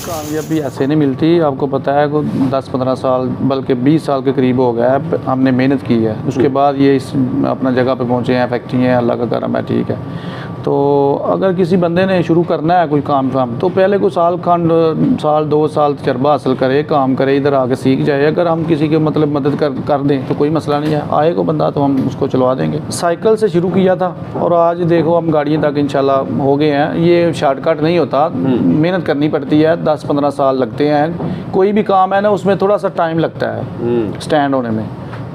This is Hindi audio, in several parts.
कामयाबी ऐसे नहीं मिलती। आपको पता है को 10-15 साल बल्कि 20 साल के करीब हो गया है हमने मेहनत की है, उसके बाद ये इस अपना जगह पे पहुँचे हैं, फैक्ट्री है, अल्लाह का करम है, ठीक है। तो अगर किसी बंदे ने शुरू करना है कोई काम तो पहले कोई साल 2 साल तजर्बा हासिल करे, काम करे, इधर आके सीख जाए। अगर हम किसी के मतलब मदद कर दें तो कोई मसला नहीं है, आए को बंदा तो हम उसको चलवा देंगे। साइकिल से शुरू किया था और आज देखो हम गाड़ियों तक इंशाल्लाह हो गए हैं। ये शॉर्टकट नहीं होता, मेहनत करनी पड़ती है, 10-15 साल लगते हैं। कोई भी काम है ना उसमें थोड़ा सा टाइम लगता है स्टैंड होने में,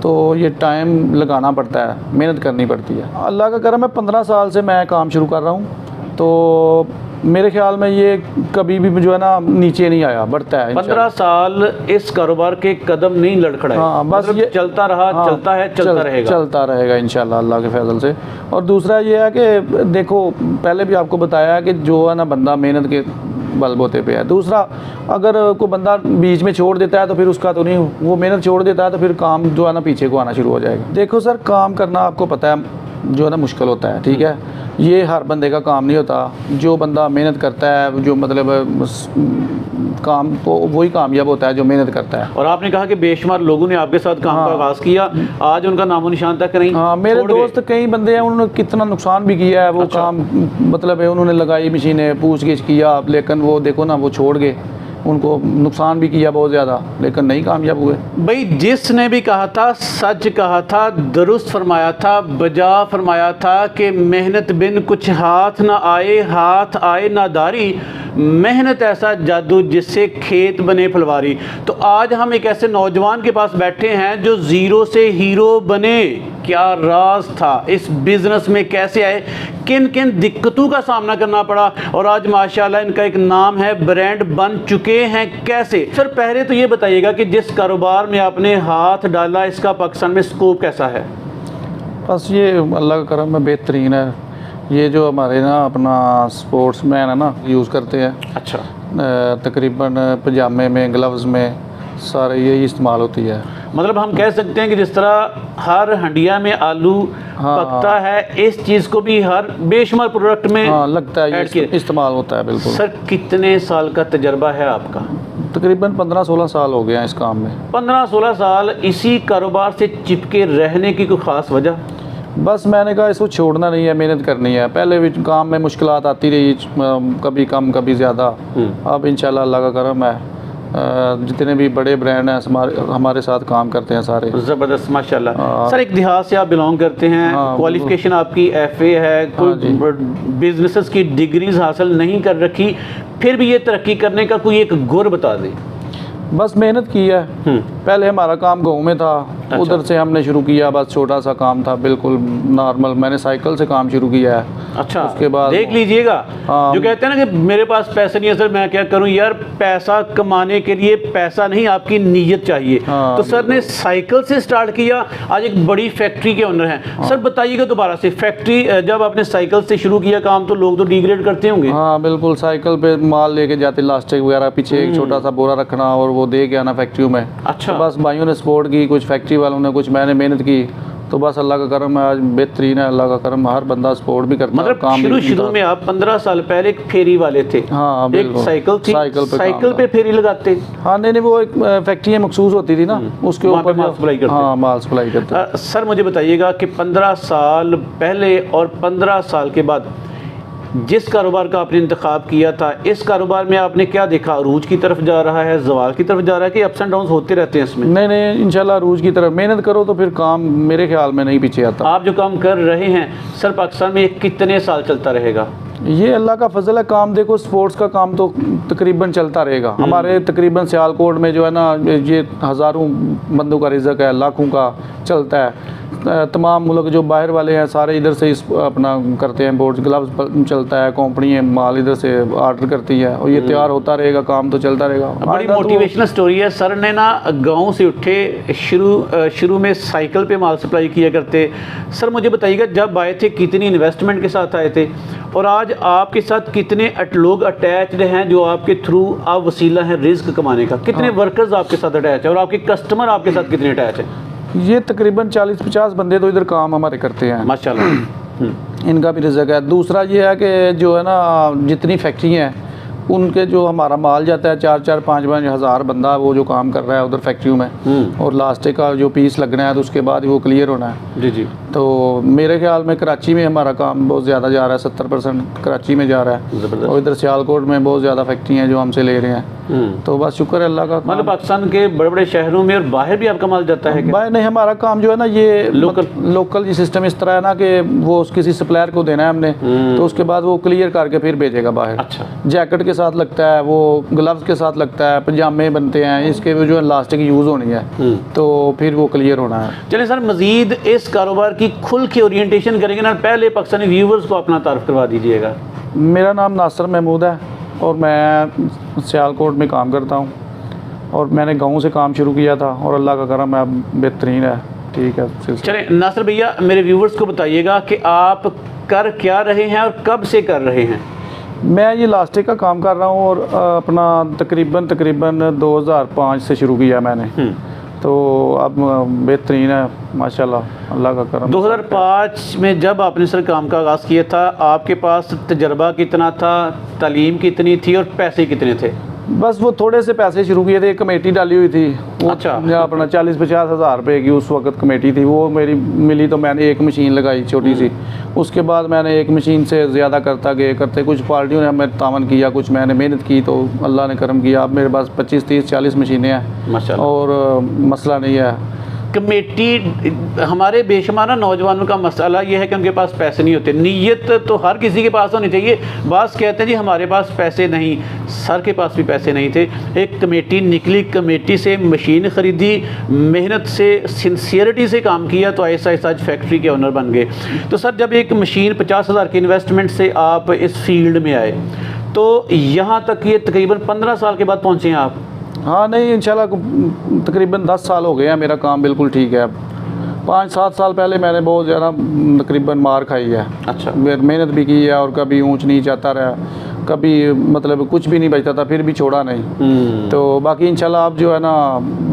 तो ये टाइम लगाना पड़ता है, मेहनत करनी पड़ती है। अल्लाह का करम है 15 साल से मैं काम शुरू कर रहा हूँ, तो मेरे ख्याल में ये कभी भी जो है ना नीचे नहीं आया, बढ़ता है। 15 साल इस कारोबार के कदम नहीं लड़खड़ाए। हाँ, बस मतलब ये चलता रहा, चलता है, चलता रहेगा इंशाल्लाह अल्लाह के फैजल से। और दूसरा ये है कि देखो पहले भी आपको बताया कि जो है ना बंदा मेहनत के बलबूते पे है। दूसरा अगर कोई बंदा बीच में छोड़ देता है तो फिर उसका तो नहीं, वो मेहनत छोड़ देता है तो फिर काम जो है ना पीछे को आना शुरू हो जाएगा। देखो सर, काम करना आपको पता है जो है ना मुश्किल होता है, ठीक है। ये हर बंदे का काम नहीं होता। जो बंदा मेहनत करता है, जो मतलब काम, तो वही कामयाब होता है जो मेहनत करता है। और आपने कहा कि बेशुमार लोगों ने आपके साथ काम का आगाज़ किया, आज उनका नामो निशान तक नहीं। हाँ, मेरे दोस्त कई बंदे हैं, उन्होंने कितना नुकसान भी किया है। वो काम मतलब है उन्होंने लगाई मशीनें, पूछ गिछ किया, लेकिन वो देखो ना वो छोड़ गए, उनको नुकसान भी किया बहुत ज़्यादा, लेकिन नहीं कामयाब हुए। भाई जिसने भी कहा था सच कहा था, दुरुस्त फरमाया था, बजा फरमाया था कि मेहनत बिन कुछ हाथ ना आए, हाथ आए नादारी, मेहनत ऐसा जादू जिससे खेत बने फुलवारी। तो आज हम एक ऐसे नौजवान के पास बैठे हैं जो ज़ीरो से हीरो बने। क्या राज था इस बिज़नेस में, कैसे आए, किन किन दिक्कतों का सामना करना पड़ा, और आज माशाल्लाह इनका एक नाम है, ब्रांड बन चुके हैं। कैसे सर, पहले तो ये बताइएगा कि जिस कारोबार में आपने हाथ डाला इसका पाकिस्तान में स्कोप कैसा है? बस ये अल्लाह का करम में बेहतरीन है। ये जो हमारे ना अपना स्पोर्ट्स मैन है ना यूज़ करते हैं, अच्छा, तकरीबन पजामे में, ग्लव्स में सारे यही इस्तेमाल होती है। मतलब हम कह सकते हैं कि जिस तरह हर हंडिया में आलू पकता है, इस चीज़ को भी हर बेशुमार प्रोडक्ट में लगता है, ये इस्तेमाल होता है। बिल्कुल सर, कितने साल का तजर्बा है आपका? तकरीबन 15-16 साल हो गए हैं इस काम में। 15-16 साल इसी कारोबार से चिपके रहने की कोई ख़ास वजह? बस मैंने कहा इसको छोड़ना नहीं है, मेहनत करनी है। पहले भी काम में मुश्किलात आती रही, कभी कम कभी ज़्यादा। अब इंशाल्लाह अल्लाह का करम है, जितने भी बड़े ब्रांड हैं हमारे साथ काम करते हैं सारे। ज़बरदस्त, माशाल्लाह। सर, एक देहात से आप बिलोंग करते हैं, क्वालिफिकेशन आपकी FA है, कोई बिजनेसेस की डिग्रीज हासिल नहीं कर रखी, फिर भी ये तरक्की करने का कोई एक गुर बता दें। बस मेहनत की है। पहले हमारा काम गाँव में था, उधर से हमने शुरू किया, बस छोटा सा काम था बिल्कुल नॉर्मल। मैंने साइकिल से काम शुरू किया है। अच्छा, उसके बाद देख लीजिएगा, जो कहते हैं ना कि मेरे पास पैसे नहीं है सर, मैं क्या करूं यार। पैसा कमाने के लिए पैसा नहीं, आपकी नीयत चाहिए। तो सर ने साइकिल से स्टार्ट किया, आज एक बड़ी फैक्ट्री के ओनर हैं। सर बताइएगा दोबारा से, फैक्ट्री जब आपने साइकिल से शुरू किया काम तो लोग तो डिग्रेड करते होंगे? हाँ बिल्कुल, साइकिल पे माल लेके जाते, लास्टिक वगैरह पीछे एक छोटा सा बोरा रखना और वो दे के आना फैक्ट्री में। अच्छा, तो बस भाइयों ने सपोर्ट की, कुछ फैक्ट्री वालों ने, कुछ मैंने मेहनत की, तो बस अल्लाह का करम है, आज बेहतरीन है। अल्लाह का करम, हर बंदा सपोर्ट भी करता है। मतलब शुरू में आप 15 साल पहले एक फेरी वाले थे? हाँ, एक साइकिल थी, साइकिल पे फेरी लगाते? हाँ, नहीं वो एक फैक्ट्री मखसूस होती थी ना, उसके ऊपर माल सप्लाई करते। हाँ, माल सप्लाई करते। सर मुझे बताइएगा कि 15 साल पहले और 15 साल के बाद जिस कारोबार का आपने इंतखाब किया था, इस कारोबार में आपने क्या देखा? अरूज की तरफ जा रहा है, ज़वाल की तरफ जा रहा है, कि अप्स एंड डाउन होते रहते हैं इसमें? नहीं, इंशाल्लाह अरूज की तरफ। मेहनत करो तो फिर काम मेरे ख्याल में नहीं पीछे आता। आप जो काम कर रहे हैं सर, पाकिस्तान में कितने साल चलता रहेगा? ये अल्लाह का फजल है। काम देखो, स्पोर्ट्स का काम तो तकरीबन चलता रहेगा। हमारे तकरीबन सियालकोट में जो है ना, ये हज़ारों बंदों का रिज़्क है, लाखों का चलता है। तमाम मुल्क जो बाहर वाले हैं सारे इधर से अपना करते हैं, बोर्ड ग्लव्स चलता है, कंपनी माल इधर से ऑर्डर करती है और ये तैयार होता रहेगा, काम तो चलता रहेगा। बड़ी मोटिवेशनल स्टोरी है। सर ने ना गांव से उठे, शुरू में साइकिल पे माल सप्लाई किया करते। सर मुझे बताइएगा, जब आए थे कितनी इन्वेस्टमेंट के साथ आए थे, और आज आपके साथ कितने लोग अटैच्ड हैं जो आपके थ्रू आप वसीला हैं रिस्क कमाने का? कितने वर्कर्स आपके साथ अटैच है और आपके कस्टमर आपके साथ कितने अटैच हैं? ये तकरीबन 40-50 बंदे तो इधर काम हमारे करते हैं माशाल्लाह। इनका भी रिज़्क है। दूसरा ये है कि जो है ना, जितनी फैक्ट्री हैं उनके जो हमारा माल जाता है 4-5 हज़ार बंदा वो जो काम कर रहा है उधर फैक्ट्रियों में, और लास्ट का जो पीस लगना है तो उसके बाद वो क्लियर होना है। जी जी। तो मेरे ख्याल में कराची में हमारा काम बहुत ज़्यादा जा रहा है, 70% कराची में जा रहा है, ज़बरदस्त। और इधर सियालकोट में बहुत ज़्यादा फैक्ट्री हैं जो हमसे ले रहे हैं। तो बस शुक्र है अल्लाह का। मतलब पाकिस्तान के बड़े बड़े शहरों में और बाहर भी आपका माल जाता है क्या? भाई नहीं, हमारा काम जो है ना ये लोकल लोकल सिस्टम इस तरह है ना कि वो किसी सप्लायर को देना है हमने, तो उसके बाद वो क्लियर करके फिर भेजेगा बाहर। अच्छा। जैकेट के साथ लगता है, वो ग्लव्स के साथ लगता है, पजामे बनते हैं, इसके जो है इलास्टिक यूज़ होनी है, तो फिर वो क्लियर होना है। चलिए सर, मजीद इस कारोबार की खुल के ओरिएंटेशन करेंगे ना, पहले पाकिस्तानी व्यूवर्स को अपना तारुफ करवा दीजिएगा। मेरा नाम नासिर महमूद है और मैं सियालकोट में काम करता हूँ, और मैंने गाँव से काम शुरू किया था और अल्लाह का करम है, बेहतरीन है। ठीक है, चलें नासिर भैया, मेरे व्यूवर्स को बताइएगा कि आप कर क्या रहे हैं और कब से कर रहे हैं? मैं ये इलास्टिक का काम कर रहा हूँ और अपना तकरीबन 2005 से शुरू किया मैंने, तो अब बेहतरीन है माशाल्लाह, अल्लाह का करम। 2005 में जब आपने सर काम का आगाज़ किया था, आपके पास तजर्बा कितना था, तालीम कितनी थी और पैसे कितने थे? बस वो थोड़े से पैसे शुरू किए थे, एक कमेटी डाली हुई थी वो, अच्छा। अपना 40-50 हज़ार रुपये की उस वक्त कमेटी थी, वो मेरी मिली तो मैंने एक मशीन लगाई छोटी सी। उसके बाद मैंने एक मशीन से ज़्यादा करते कुछ पार्टियों ने हमें तावन किया, कुछ मैंने मेहनत की, तो अल्लाह ने करम किया। अब मेरे पास 25-30-40 मशीनें हैं माशाल्लाह, और मसला नहीं है। कमेटी हमारे बेशुमार नौजवानों का मसला ये है कि उनके पास पैसे नहीं होते। नीयत तो हर किसी के पास होनी चाहिए। बास कहते हैं जी हमारे पास पैसे नहीं, सर के पास भी पैसे नहीं थे। एक कमेटी निकली, कमेटी से मशीन ख़रीदी, मेहनत से सिंसियरिटी से काम किया, तो ऐसा ऐसा आज फैक्ट्री के ओनर बन गए। तो सर जब एक मशीन 50,000 की इन्वेस्टमेंट से आप इस फील्ड में आए, तो यहाँ तक ये तकरीबन 15 साल के बाद पहुँचे हैं आप? हाँ नहीं, इंशाल्लाह तकरीबन 10 साल हो गए हैं, मेरा काम बिल्कुल ठीक है। 5-7 साल पहले मैंने बहुत ज़्यादा तकरीबन मार खाई है। अच्छा। मेहनत भी की है और कभी ऊंच नीच आता रहा, कभी मतलब कुछ भी नहीं बचता था, फिर भी छोड़ा नहीं। तो बाकी इंशाल्लाह अब जो है ना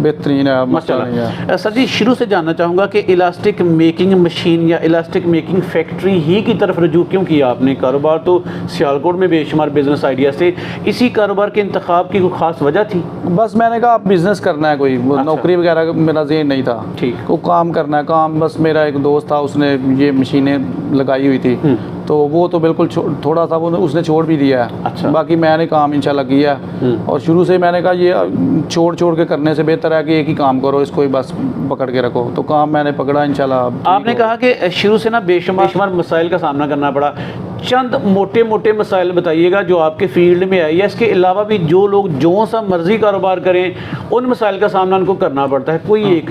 बेहतरीन है, मसला नहीं है। सर जी, शुरू से जानना चाहूँगा कि इलास्टिक मेकिंग मशीन या इलास्टिक मेकिंग फैक्ट्री ही की तरफ रुजू क्यों किया आपने? कारोबार तो सियालकोट में बेशुमार बिजनेस आइडिया से, इसी कारोबार के इंतखाब की कोई ख़ास वजह थी? बस मैंने कहा आप बिज़नेस करना है, कोई नौकरी वगैरह मेरा ज़हन नहीं था। ठीक। को काम करना है, काम बस। मेरा एक दोस्त था, उसने ये मशीनें लगाई हुई थी, तो वो तो बिल्कुल थोड़ा सा वो उसने छोड़ भी दिया है। अच्छा। बाकी मैंने काम इंशाल्लाह किया, और शुरू से मैंने कहा ये छोड़ के करने से बेहतर है कि एक ही काम करो, इसको ही बस पकड़ के रखो। तो काम मैंने पकड़ा इंशाल्लाह। आपने कहा कि शुरू से ना बेशुमार मसाइल का सामना करना पड़ा। चंद मोटे मोटे मसाइल बताइएगा जो आपके फील्ड में आए, या इसके अलावा भी जो लोग जो सा मर्जी कारोबार करें उन मसाइल का सामना उनको करना पड़ता है, कोई एक?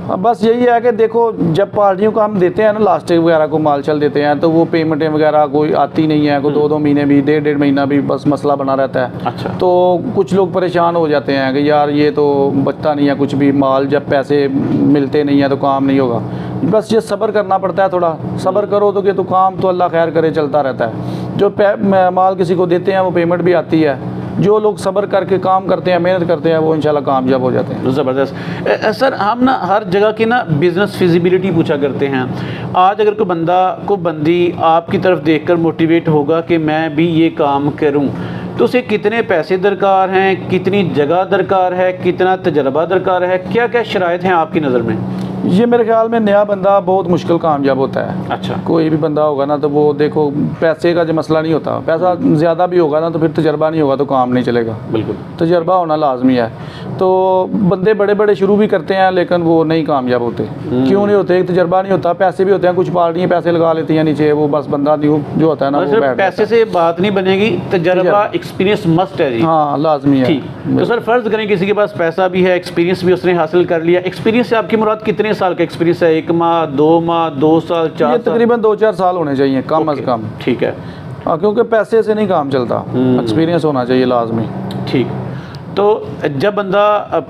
बस यही है कि देखो, जब पार्टियों को हम देते हैं ना, लास्टिक वगैरह को माल चल देते हैं, तो वो पेमेंटें वगैरह कोई आती नहीं है, कोई 2-2 महीने भी, 1.5 महीना भी बस मसला बना रहता है। अच्छा। तो कुछ लोग परेशान हो जाते हैं कि यार ये तो बचता नहीं है कुछ भी माल, जब पैसे मिलते नहीं है तो काम नहीं होगा। बस ये सब्र करना पड़ता है, थोड़ा सब्र करो तो काम तो अल्लाह खैर करे चलता रहता है। जो माल किसी को देते हैं वो पेमेंट भी आती है। जो लोग सब्र करके काम करते हैं, मेहनत करते हैं, वो इंशाल्लाह कामयाब हो जाते हैं। ज़बरदस्त। सर हम ना हर जगह की ना बिज़नेस फिजिबिलिटी पूछा करते हैं। आज अगर कोई बंदा को बंदी आपकी तरफ देखकर मोटिवेट होगा कि मैं भी ये काम करूं, तो उसे कितने पैसे दरकार हैं, कितनी जगह दरकार है, कितना तजर्बा दरकार है, क्या क्या शराइत हैं आपकी नज़र में? ये मेरे ख्याल में नया बंदा बहुत मुश्किल कामयाब होता है। अच्छा। कोई भी बंदा होगा ना, तो वो देखो पैसे का जो मसला नहीं होता, पैसा ज़्यादा भी होगा ना तो फिर तजर्बा नहीं होगा तो काम नहीं चलेगा। बिल्कुल, तजर्बा होना लाजमी है। तो बंदे बड़े बड़े शुरू भी करते हैं लेकिन वो नहीं कामयाब होते। क्यों नहीं होते? एक तजर्बा नहीं होता, पैसे भी होते हैं, कुछ पार्टियाँ पैसे लगा लेती हैं नीचे, वो बस बंदा जो होता है ना वो बैठ पैसे से बात नहीं बनेगी, तजर्बा एक्सपीरियंस मस्ट है जी। हाँ लाजमी है। ठीक। तो सर फ़र्ज़ करें किसी के पास पैसा भी है, एक्सपीरियंस भी उसने हासिल कर लिया। एक्सपीरियंस से आपकी मुराद कितने साल का एक्सपीरियंस है? 1 माह, 2 माह, 2 साल, 4 साल? तकरीबन 2-4 साल होने चाहिए कम अज़ कम। ठीक है। हाँ, क्योंकि पैसे से नहीं काम चलता, एक्सपीरियंस होना चाहिए लाजमी। ठीक। तो जब बंदा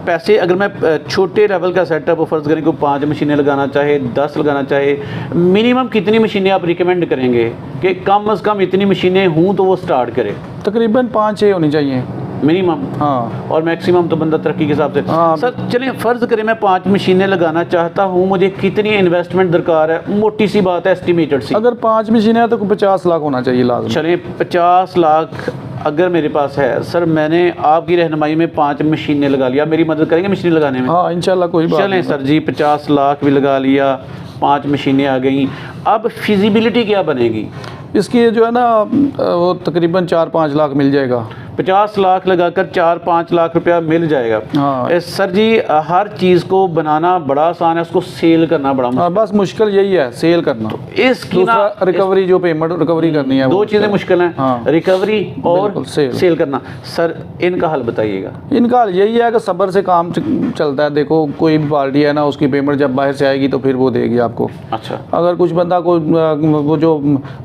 पैसे, अगर मैं छोटे लेवल का सेटअप फ़र्ज़ करें को 5 मशीनें लगाना चाहे, 10 लगाना चाहे, मिनिमम कितनी मशीनें आप रिकमेंड करेंगे कि कम अज़ कम इतनी मशीनें हों तो वो स्टार्ट करे? तकरीबन 5-6 होनी चाहिए मिनिमम। हाँ। और मैक्सिमम तो बंदा तरक्की के हिसाब से। हाँ। सर चलें फ़र्ज़ करें मैं 5 मशीनें लगाना चाहता हूँ, मुझे कितनी इन्वेस्टमेंट दरकार है? मोटी सी बात है, एस्टिमेटेड सी। अगर 5 मशीनें हैं तो 50 लाख होना चाहिए लाजमी। चलें 50 लाख अगर मेरे पास है सर, मैंने आपकी रहनुमाई में 5 मशीनें लगा लिया, मेरी मदद करेंगे मशीनें लगाने में? हाँ इंशाल्लाह, कोई बात चलें नहीं। सर जी, 50 लाख भी लगा लिया, 5 मशीनें आ गई, अब फिजिबिलिटी क्या बनेगी इसकी जो है ना वो तकरीबन 4-5 लाख मिल जाएगा। 50 लाख लगाकर 4-5 लाख रुपया मिल जाएगा। हाँ सर जी, हर चीज़ को बनाना बड़ा आसान है, उसको सेल करना बड़ा मुश्किल। हाँ, बस मुश्किल यही है सेल करना। इसकी ना दूसरा रिकवरी, जो पेमेंट रिकवरी करनी है, दो वो चीज़ें मुश्किल हैं, हाँ। रिकवरी और बिल्कुल, सेल। करना। सर इनका हल बताइएगा। इनका हाल यही है कि सब्र से काम चलता है। देखो कोई भी पार्टी है ना, उसकी पेमेंट जब बाहर से आएगी तो फिर वो देगी आपको। अच्छा, अगर कुछ बंदा को वो जो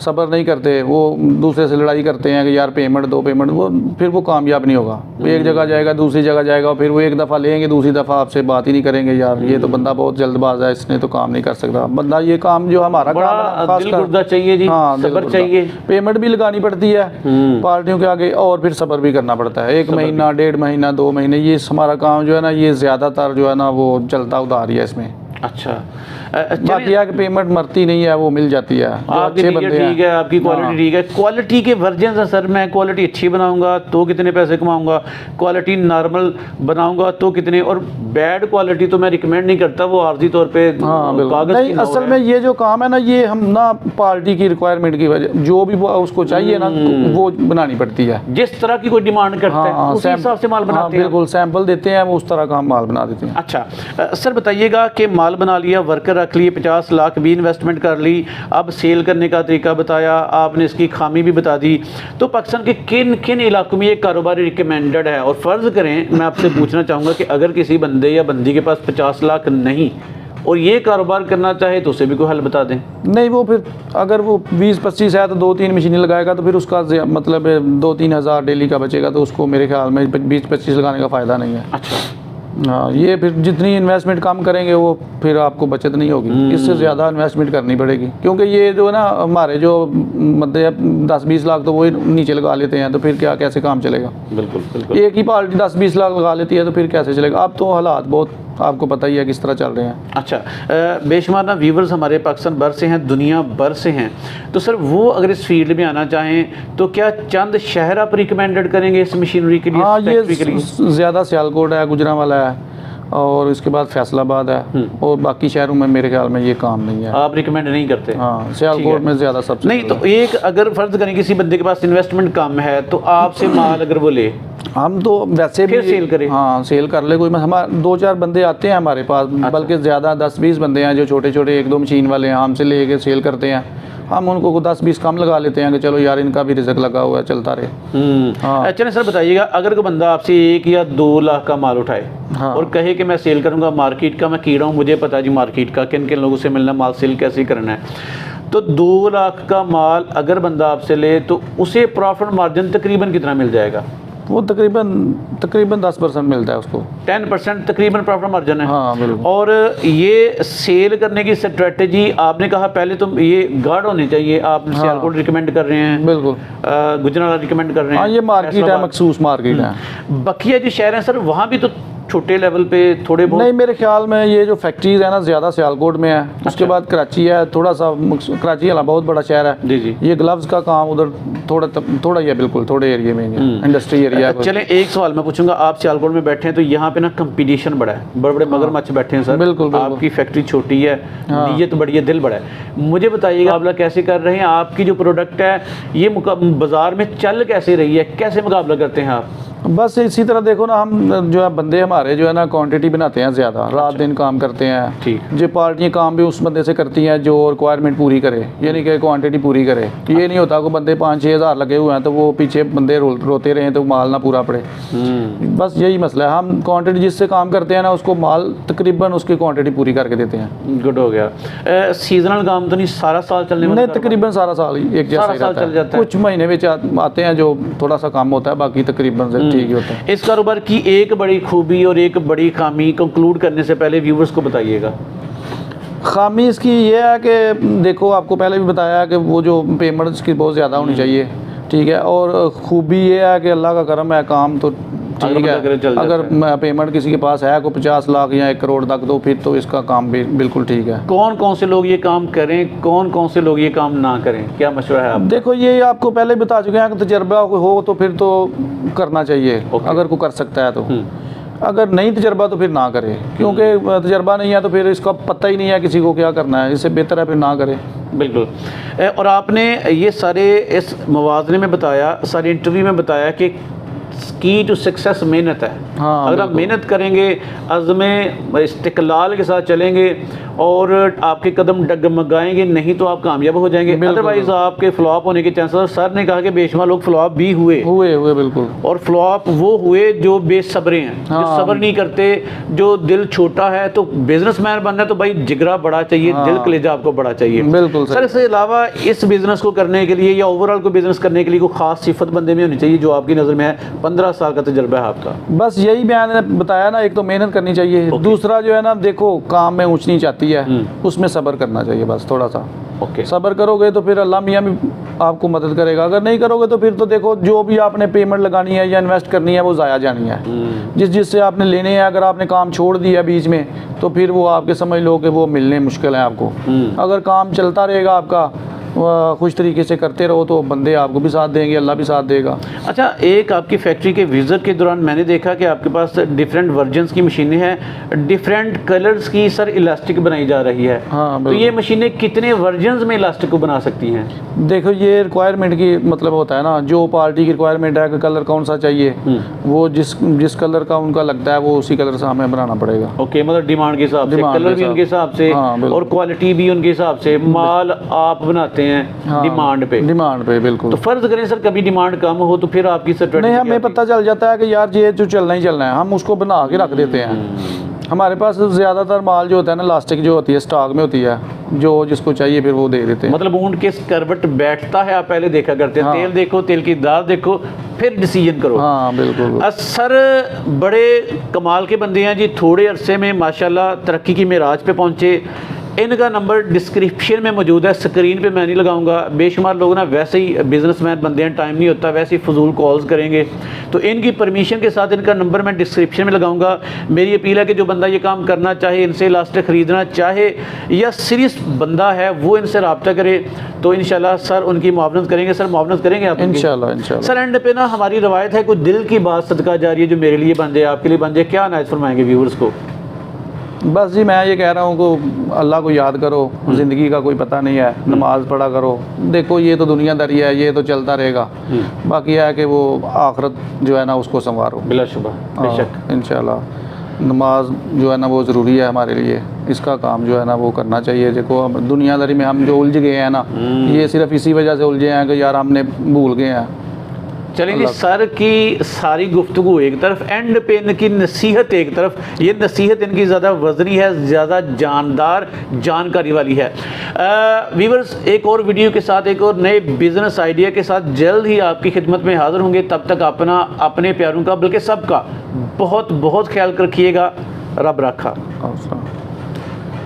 सब्र नहीं करते, वो दूसरे से लड़ाई करते हैं कि यार पेमेंट दो, पेमेंट, वो फिर वो कामयाब नहीं होगा। वो एक जगह जाएगा, दूसरी जगह जाएगा, फिर वो एक दफ़ा लेंगे, दूसरी दफ़ा आपसे बात ही नहीं करेंगे, यार ये तो बंदा बहुत जल्दबाज है, इसने तो काम नहीं कर सकता। बंदा ये काम जो हमारा काम है ना, बड़ा दिल गुर्दा चाहिए जी, हाँ, दिल सब्र गुर्दा। चाहिए, पेमेंट भी लगानी पड़ती है पार्टियों के आगे, और फिर सब्र भी करना पड़ता है। 1 महीना, 1.5 महीना, 2 महीने, ये हमारा काम जो है ना, ये ज़्यादातर जो है ना वो चलता उधार ही है इसमें। अच्छा, बाकी है कि पेमेंट मरती नहीं है, वो मिल जाती है। जो आपकी अच्छे नीयत बंदे ठीक है, हैं, आपकी क्वालिटी ठीक है। क्वालिटी के वर्जन है सर, मैं क्वालिटी अच्छी बनाऊंगा तो कितने पैसे कमाऊंगा, क्वालिटी नॉर्मल बनाऊंगा तो कितने, और बैड क्वालिटी तो मैं रिकमेंड नहीं करता, वो आर्जी तौर पे हाँ बिल्कुल। कागज नहीं, असल में ये जो काम है ना, ये हम ना पार्टी की रिक्वायरमेंट की वजह, जो भी उसको चाहिए ना वो बनानी पड़ती है। जिस तरह की कोई डिमांड करता है उसी हिसाब से माल बनाते हैं। बिल्कुल, सैंपल देते हैं, वो उस तरह का हम माल बना देते हैं। अच्छा, सर बताइएगा कि माल बना लिया, वर्कर रख लिए, 50 लाख भी इन्वेस्टमेंट कर ली, अब सेल करने का तरीका बताया आपने, इसकी खामी भी बता दी, तो पाकिस्तान के किन किन इलाकों में ये कारोबार रिकमेंडेड है? और फ़र्ज़ करें, मैं आपसे पूछना चाहूँगा कि अगर किसी बंदे या बंदी के पास 50 लाख नहीं और ये कारोबार करना चाहे तो उसे भी कोई हल बता दें। नहीं, वो फिर अगर वो 20-25 है तो 2-3 मशीनें लगाएगा, तो फिर उसका मतलब 2-3 हज़ार डेली का बचेगा, तो उसको मेरे ख्याल में 20-25 लगाने का फ़ायदा नहीं है। अच्छा, हाँ, ये फिर जितनी इन्वेस्टमेंट कम करेंगे वो फिर आपको बचत नहीं होगी, इससे ज़्यादा इन्वेस्टमेंट करनी पड़ेगी। क्योंकि ये जो है ना, हमारे जो मतलब 10-20 लाख तो वो नीचे लगा लेते हैं, तो फिर क्या कैसे काम चलेगा? बिल्कुल बिल्कुल। एक ही पार्टी 10-20 लाख लगा लेती है, तो फिर कैसे चलेगा? अब तो हालात बहुत आपको पता ही है किस तरह चल रहे हैं। अच्छा, बेशुमार ना व्यूवर्स हमारे पाकिस्तान भर से हैं, दुनिया भर से हैं, तो सर वो अगर इस फील्ड में आना चाहें तो क्या चंद शहर आप रिकमेंडेड करेंगे इस मशीनरी के लिए? हाँ, फैक्ट्री के लिए? ये ज़्यादा सियालकोट है, गुजरांवाला है, और इसके बाद फैसलाबाद है, और बाकी शहरों में मेरे ख्याल में ये काम नहीं है। आप रिकमेंड नहीं करते? हाँ, सियालकोट में ज़्यादा सबसे नहीं, तो एक अगर फ़र्ज़ करें किसी बंदे के पास इन्वेस्टमेंट कम है तो आपसे माल अगर वो ले, हम तो वैसे फिर भी सेल करें? हाँ, सेल कर ले कोई। हमारे 2-4 बंदे आते हैं हमारे पास, बल्कि ज़्यादा 10-20 बंदे हैं जो छोटे छोटे 1-2 मशीन वाले हैं, हमसे लेके सेल करते हैं। हम उनको 10-20 कम लगा लेते हैं कि चलो यार इनका भी रिजक लगा हुआ है, चलता रहे। हाँ। अच्छा सर बताइएगा, अगर कोई बंदा आपसे 1 या 2 लाख का माल उठाए हाँ। और कहे कि मैं सेल करूंगा, मार्केट का मैं कीड़ा हूँ, मुझे पता है जी मार्केट का, किन किन लोगों से मिलना, माल सेल कैसे करना है, तो 2 लाख का माल अगर बंदा आपसे ले तो उसे प्रॉफिट मार्जिन तकरीबन कितना मिल जाएगा? वो तकरीबन 10% मिलता है उसको। 10% तकरीबन प्रॉफिट मार्जिन है। हाँ बिल्कुल। और ये सेल करने की स्ट्रेटजी आपने कहा पहले तो ये गार्ड होने चाहिए, आप सियालकोट रिकमेंड कर रहे हैं, बिल्कुल, गुजरांवाला रिकमेंड कर रहे हैं। हाँ, ये मार्केट है, मखसूस मार्केट है। बकिया जो शहर हैं सर, वहाँ भी तो छोटे लेवल पे थोड़े बहुत? नहीं, मेरे ख्याल में ये जो फैक्ट्रीज है ना, ज़्यादा सियालकोट में है। उसके बाद कराची है, थोड़ा सा कराची वाला बहुत बड़ा शहर है जी जी। ये ग्लव्स का काम उधर थोड़ा ही है, बिल्कुल थोड़े एरिया में, इंडस्ट्री एरिया है। चलें, एक सवाल मैं पूछूंगा, आप सियालकोट में बैठे हैं तो यहाँ पे ना कंपटीशन बड़ा है, बड़े बड़े मगरमच्छ बैठे हैं सर। बिल्कुल। आपकी फैक्ट्री छोटी है, नीयत बड़ी है, दिल बड़ा है, मुझे बताइएगा मुकाबला कैसे कर रहे हैं? आपकी जो प्रोडक्ट है ये बाजार में चल कैसे रही है, कैसे मुकाबला करते हैं आप? बस इसी तरह देखो ना, हम जो है बंदे हमारे जो है ना क्वांटिटी बनाते हैं ज़्यादा, रात दिन काम करते हैं। ठीक। जो पार्टियाँ काम भी उस बंदे से करती हैं जो रिक्वायरमेंट पूरी करे, यानी कि क्वांटिटी पूरी करे। ये नहीं होता को बंदे 5-6 हज़ार लगे हुए हैं तो वो पीछे बंदे रोते रहे तो माल ना पूरा पड़े। बस यही मसला है। हम क्वांटिटी जिससे काम करते हैं ना, उसको माल तकरीबन उसकी क्वांटिटी पूरी करके देते हैं। गुड हो गया। सीजनल काम तो नहीं सारा साल चलने वाला? नहीं, तकरीबन सारा साल ही एक जैसा ही साल चल जाता है। कुछ महीने में आते हैं जो थोड़ा सा कम होता है, बाकी तकरीबन ठीक ही होता है। इस कारोबार की एक बड़ी खूबी और एक बड़ी खामी कंक्लूड करने से पहले व्यूवर्स को बताइएगा। खामी इसकी ये है कि देखो, आपको पहले भी बताया कि वो जो पेमेंट्स की बहुत ज़्यादा होनी चाहिए, ठीक है। और ख़ूबी ये है कि अल्लाह का करम है, काम तो ठीक बंदा करे चल है। जाता अगर पेमेंट किसी के पास है को 50 लाख या 1 करोड़ तक, तो फिर तो इसका काम भी बिल्कुल ठीक है। कौन कौन से लोग ये काम करें, कौन कौन से लोग ये काम ना करें, क्या मशवरा है आप? देखो ये आपको पहले बता चुके हैं कि तजर्बा हो तो फिर तो करना चाहिए, ओके। अगर कोई कर सकता है तो। अगर नहीं तजर्बा तो फिर ना करे, क्योंकि तजर्बा नहीं है तो फिर इसका पता ही नहीं है किसी को क्या करना है, इससे बेहतर है फिर ना करे। बिल्कुल। और आपने ये सारे इस मवाज़ने में बताया, सारे इंटरव्यू में बताया कि की टू सक्सेस मेहनत है। हाँ, अगर आप मेहनत करेंगे, अज़्म इस्तिक़लाल के साथ चलेंगे और आपके कदम डगमगाएंगे नहीं तो आप कामयाब हो जाएंगे, अदरवाइज आपके फ्लॉप होने के चांसेस। सर ने कहा कि बेशुमार लोग फ्लॉप भी हुए बिल्कुल। और फ्लॉप वो हुए जो बेसब्रे हैं, जो सब्र नहीं करते, जो दिल छोटा है। तो बिजनेसमैन बनना है तो भाई जिगरा बड़ा चाहिए, दिल कलेजा आपको बड़ा चाहिए। बिल्कुल सर इसके अलावा इस बिजनेस को करने के लिए या ओवरऑल को बिजनेस करने के लिए कोई खास सिफत बंदे में होनी चाहिए जो आपकी नज़र में है? 15 साल का तजर्बा है आपका। बस यही मैंने बताया ना, एक तो मेहनत करनी चाहिए, दूसरा जो है ना, देखो काम में ऊंच नीच आती है, उसमें सब्र करना चाहिए बस थोड़ा सा। ओके। सब्र करोगे तो फिर अल्लाह मियाँ भी आपको मदद करेगा, अगर नहीं करोगे तो फिर तो देखो जो भी आपने पेमेंट लगानी है या इन्वेस्ट करनी है वो ज़ाया जानी है। जिससे आपने लेने हैं, अगर आपने काम छोड़ दिया बीच में तो फिर वो आपके समझ लो कि वो मिलने मुश्किल है आपको। अगर काम चलता रहेगा आपका, खुश तरीके से करते रहो तो बंदे आपको भी साथ देंगे, अल्लाह भी साथ देगा। अच्छा, एक आपकी फैक्ट्री के विजिट के दौरान मैंने देखा कि आपके पास डिफरेंट वर्जन्स की मशीनें हैं, डिफरेंट कलर्स की सर इलास्टिक बनाई जा रही है। हाँ, तो ये मशीनें कितने वर्जन्स में इलास्टिक को बना सकती हैं? देखो ये रिक्वायरमेंट की मतलब होता है ना, जो पार्टी की रिक्वायरमेंट है कि कलर कौन सा चाहिए, वो जिस कलर का उनका लगता है वो उसी कलर से हमें बनाना पड़ेगा। ओके, मतलब डिमांड के हिसाब से, कलर भी उनके हिसाब से और क्वालिटी भी उनके हिसाब से, माल आप बनाते हैं डिमांड पे। बिल्कुल। तो फर्ज करें सर कभी डिमांड कम हो तो फिर आपकी स्ट्रेटजी? नहीं, हमें पता चल जाता है कि यार ये जो चलना ही चलना है, हम उसको बना के रख देते हैं। हमारे पास ज़्यादातर माल जो होता है ना, इलास्टिक जो होती है स्टॉक में होती है, जो जिसको चाहिए फिर वो दे देते हैं। मतलब ऊंट के करवट बैठता है, आप पहले देखा करते हैं। तेल देखो, तेल की दाल देखो, फिर डिसीजन करो। हाँ बिल्कुल। सर बड़े कमाल के बंदे हैं जी, थोड़े अरसे में माशाल्लाह तरक्की की मेराज पे पहुंचे। इनका नंबर डिस्क्रिप्शन में मौजूद है, स्क्रीन पे मैं नहीं लगाऊंगा। बेशुमार लोग ना वैसे ही बिजनेसमैन बंदे हैं, टाइम नहीं होता, वैसे ही फजूल कॉल्स करेंगे, तो इनकी परमिशन के साथ इनका नंबर मैं डिस्क्रिप्शन में लगाऊंगा। मेरी अपील है कि जो बंदा ये काम करना चाहे, इनसे इलास्टिक ख़रीदना चाहे या सीरियस बंदा है, वो इनसे रब्ता करे तो इंशाल्लाह सर उनकी मुआवनत करेंगे। सर मुआवनत करेंगे आप? इंशाल्लाह। सर एंड पे ना हमारी रवायत है, कोई दिल की बात सदका जा रही है जो मेरे लिए बन जाए, आपके लिए बन जाए, क्या नायत फरमाएंगे व्यूअर्स को? बस जी मैं ये कह रहा हूँ कि अल्लाह को याद करो, ज़िंदगी का कोई पता नहीं है, नमाज पढ़ा करो। देखो ये तो दुनियादारी है, ये तो चलता रहेगा, बाकी है कि वो आखिरत जो है ना उसको संवारो बिलाशुबा, बेशक इंशाल्लाह। नमाज जो है ना वो ज़रूरी है हमारे लिए, इसका काम जो है ना वो करना चाहिए। देखो दुनियादारी में हम जो उलझ गए हैं ना, ये सिर्फ इसी वजह से उलझे हैं कि यार हमने भूल गए हैं। चलिए सर की सारी गुफ्तगू एक तरफ, एंड पे इनकी नसीहत एक तरफ। ये नसीहत इनकी ज़्यादा वजनी है, ज़्यादा जानदार जानकारी वाली है। व्यूअर्स, एक और वीडियो के साथ, एक और नए बिजनेस आइडिया के साथ जल्द ही आपकी खिदमत में हाज़िर होंगे। तब तक अपने प्यारों का, बल्कि सबका बहुत बहुत ख्याल रखिएगा। रब रखा।